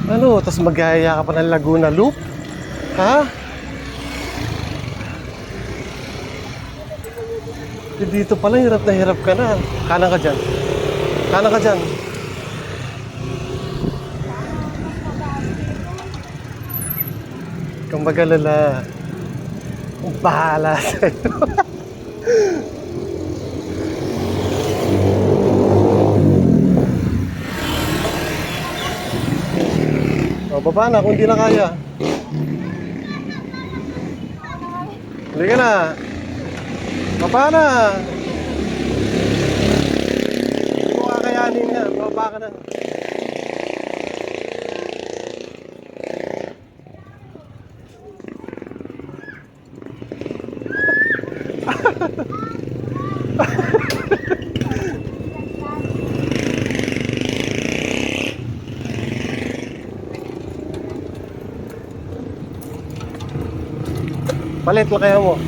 Ano, tapos maghahaya ka pa ng Laguna Loop? Ha? Dito pala, hirap na hirap ka na. Kanan ka dyan. Kanan ka dyan. Kung mag-alala, kung bahala sa'yo. O, baba na kung hindi na kaya. Hindi ka na. Baba na. Hindi mo kakayanin nga. Baba ka na. Palit lang kaya mo.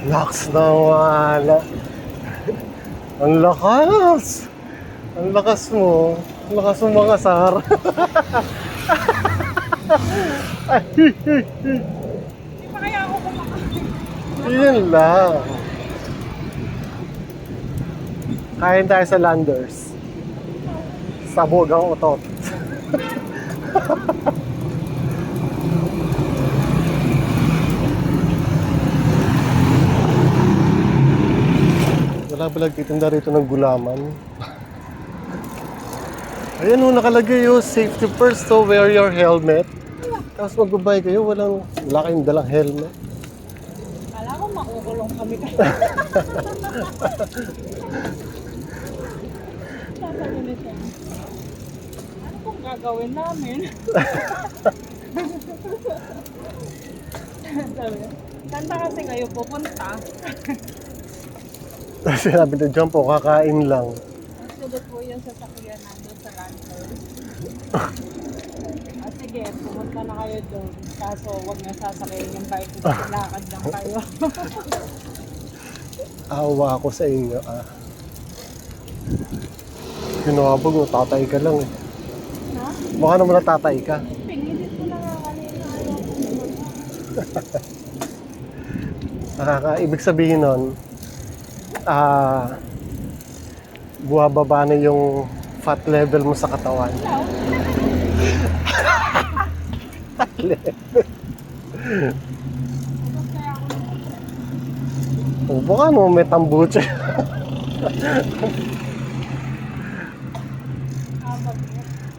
Laks na wala. Ang lakas. Ang lakas mo. Ang lakas mo mga sar. Hindi pa kaya ako kumakain. Yun lang. Kain tayo sa Landers. Sabog ang utot. Wala ba nagtitinda rito ng gulaman? Ayan o, nakalagay o, safety first, so wear your helmet. Tapos magbabay kayo, wala kayong dalang helmet. Kala ko makukulong kami kayo. Sasabi na siya. Ano pong gagawin namin? Sabi niya, saan ba kasi kayo pupunta? Sinabi na dyan po, kakain lang. Sunod po yung sasakyan natin sa Landers. Sige, pumunta na kayo doon. Kaso huwag na sasakayin yung bike. Lakad lang kayo. Awa ako sa inyo, Kinabag mo, tatay ka lang eh. Ha? Baka naman natatay ka. Pingilit ko na nga kanina. Ayaw ko. Ibig sabihin nun, buwababa na yung fat level mo sa katawan. Fat level. O baka mo may tambuche.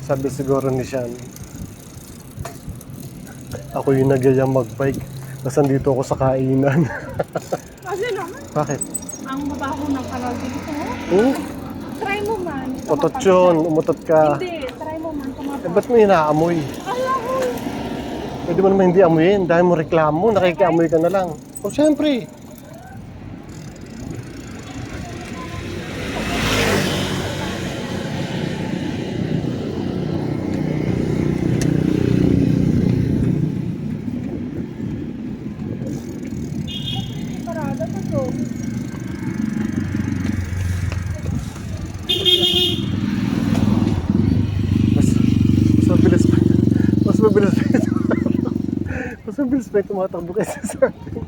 Sabi siguro ni Sean, ako yung nagayang magbike. Tapos andito ako sa kainan. Kasi naman, Bakit? ang mabaho ng kanal dito. Try mo man. Utot yun, umutot ka. Hindi, try mo man. Eh, ba't mo inaamoy? Ala ko. Pwede mo naman hindi amuyin. Dahil mo reklamo, nakikiamoy ka na lang. O syempre. Parada pa to. Mas mabilis pa. Mas mabilis pa ito. Mas mabilis pa ito tumatakbo kaysa sa atin.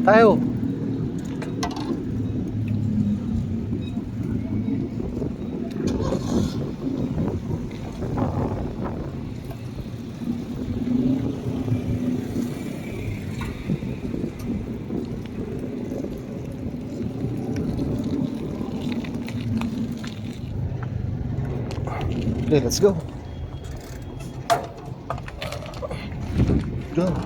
Tayo. Okay, let's go. Go.